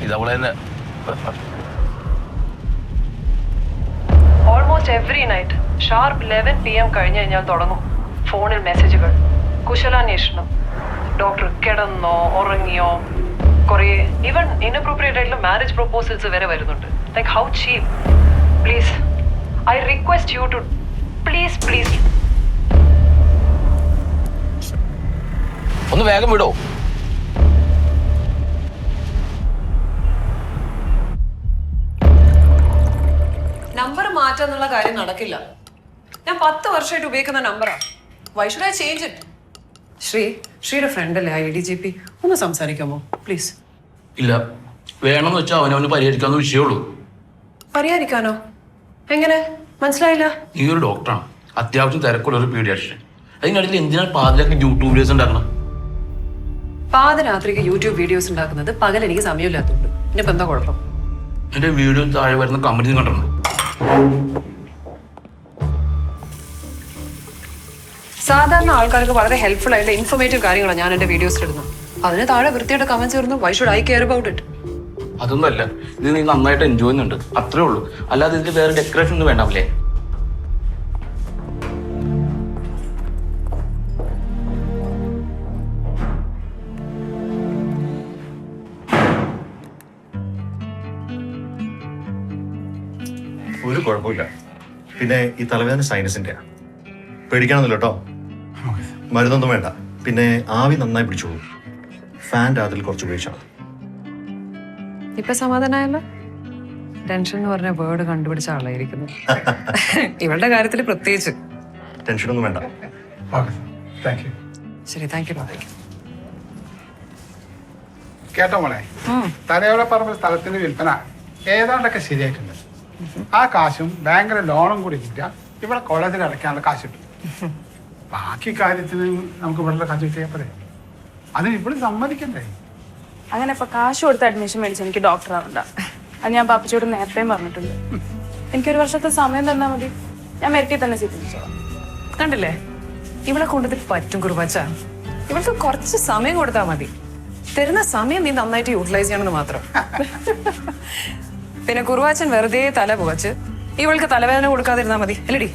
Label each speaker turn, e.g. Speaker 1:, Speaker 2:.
Speaker 1: ഇതവളെ തന്നെ
Speaker 2: almost every night sharp 11 PM കഴിഞ്ഞ് കഴിഞ്ഞാൽ തുടങ്ങും ഫോണിൽ മെസ്സേജുകൾ, കുശലാന്വേഷണം, ഡോക്ടർ കിടന്നോ ഉറങ്ങിയോ, കുറേ ഈവൻ ഇൻഅപ്രോപ്രിയേറ്റ് ആയിട്ടുള്ള മാരേജ് പ്രൊപ്പോസൽസ് വരെ വരുന്നുണ്ട്. Like how cheap. Please I request you to please please
Speaker 1: ഒന്ന് വേഗം വിടോ.
Speaker 2: നമ്പർ മാറ്റാന്നുള്ള കാര്യം നടക്കില്ല. ഞാൻ 10 വർഷമായിട്ട് ഉപയോഗിക്കുന്ന നമ്പറാ. Why should I change it? ശ്രീയുടെ ഫ്രണ്ട് അല്ലേ IDGP, ഒന്ന് സംസാരിക്കാമോ പ്ലീസ്?
Speaker 1: ഇല്ല, വേണമെന്ന് വെച്ചാൽ അവനവന് പരിഹരിക്കാവുന്ന വിഷയമുള്ളൂ.
Speaker 2: പരിഹരിക്കാനോ? എങ്ങനെ? മനസ്സിലായില്ല.
Speaker 1: നീ ഒരു ഡോക്ടറാണ്, അത്യാവശ്യം തിരക്കുള്ള ഒരു പീഡിയാട്രിഷ്യൻ. അതിനിടയിൽ എന്തിനാണ് പാതിരാക്കി യൂട്യൂബ് വീഡിയോസ് ഉണ്ടാക്കണം?
Speaker 2: പാതിരാത്രിക്ക് യൂട്യൂബ് വീഡിയോസ് ഉണ്ടാക്കുന്നത് പകൽ എനിക്ക് സമയമില്ലാത്തതുകൊണ്ട്. ഇനിയിപ്പോ എന്താ കുഴപ്പം?
Speaker 1: എന്റെ വീഡിയോ താഴെ വരുന്ന കമന്റ് കണ്ടിട്ടുണ്ട്.
Speaker 2: സാധാരണ ആൾക്കാർക്ക് വളരെ ഹെൽപ്ഫുൾ ആയിട്ട് ഇൻഫോർമേറ്റീവ് കാര്യങ്ങളാണ് ഞാൻ എന്റെ വീഡിയോസിൽ ഇടുന്നത്. അതിന് താഴെ വൃത്തിയായിട്ട് കമന്റ്സ് വരുന്നു. Y should eye care about it?
Speaker 1: അതൊന്നുമല്ല, ഇത് നീ നന്നായിട്ട് എൻജോയ് ചെയ്യുന്നുണ്ട്, അത്രേ ഉള്ളൂ. അല്ലാതെ ഇതിൽ വേറെ ഡെക്കറേഷൻ ഒന്നും വേണ്ടാവില്ലേ?
Speaker 3: ഒരു കുഴപ്പമില്ല. പിന്നെ ഈ തലവേദന സൈനസിന്റെ പേടിക്കണമെന്നില്ല കേട്ടോ. മരുന്നൊന്നും വേണ്ട. പിന്നെ ആവി നന്നായി പിടിച്ചോളൂ. ഫാൻ്റെ അതിൽ കുറച്ച് ഉപയോഗിച്ചാൽ മതി.
Speaker 2: ഇപ്പൊ സമാധാനമായല്ലോ. ടെൻഷൻ എന്ന് പറഞ്ഞ വേർഡ് കണ്ടുപിടിച്ച ആളായിരിക്കുന്നു. ഇവളുടെ കാര്യത്തിൽ പ്രത്യേകിച്ച്.
Speaker 3: ടെൻഷനൊന്നും വേണ്ട.
Speaker 2: ശരി, താങ്ക് യു.
Speaker 4: കേട്ടോ മോളെ, തലയോടെ പറമ്പ് സ്ഥലത്തിന്റെ വിൽപ്പന ഏതാണ്ടൊക്കെ ശരിയായിട്ടുണ്ട്. ആ കാശും ബാങ്കിലെ ലോണും കൂടി കിട്ടിയാൽ ഇവിടെ കോളേജിൽ അടയ്ക്കാനുള്ള കാശ് കിട്ടും. ബാക്കി കാര്യത്തിന് നമുക്ക് ഇവിടെ കാശ് കിട്ടിയാൽ പോരെ. അതിന് ഇവിടെ സമ്മതിക്കണ്ടേ?
Speaker 5: അങ്ങനെ ഇപ്പൊ കാശ് കൊടുത്ത് അഡ്മിഷൻ മേടിച്ച് എനിക്ക് ഡോക്ടർ ആവണ്ട. അത് ഞാൻ പാപ്പച്ചോട് നേരത്തെയും പറഞ്ഞിട്ടുണ്ട്. എനിക്കൊരു വർഷത്തെ സമയം തന്നാൽ മതി, ഞാൻ മെറിറ്റിൽ തന്നെ ചിന്തിച്ചോളാം.
Speaker 2: കണ്ടില്ലേ, ഇവളെ കൊണ്ടത് പറ്റും കുറുവാച്ച. ഇവൾക്ക് കുറച്ച് സമയം കൊടുത്താൽ മതി. തരുന്ന സമയം നീ നന്നായിട്ട് യൂട്ടിലൈസ് ചെയ്യണമെന്ന് മാത്രം. പിന്നെ കുറുവാച്ചൻ വെറുതെ തല പുകച്ച് ഇവൾക്ക് തലവേദന കൊടുക്കാതിരുന്നാ മതി അല്ലേടി?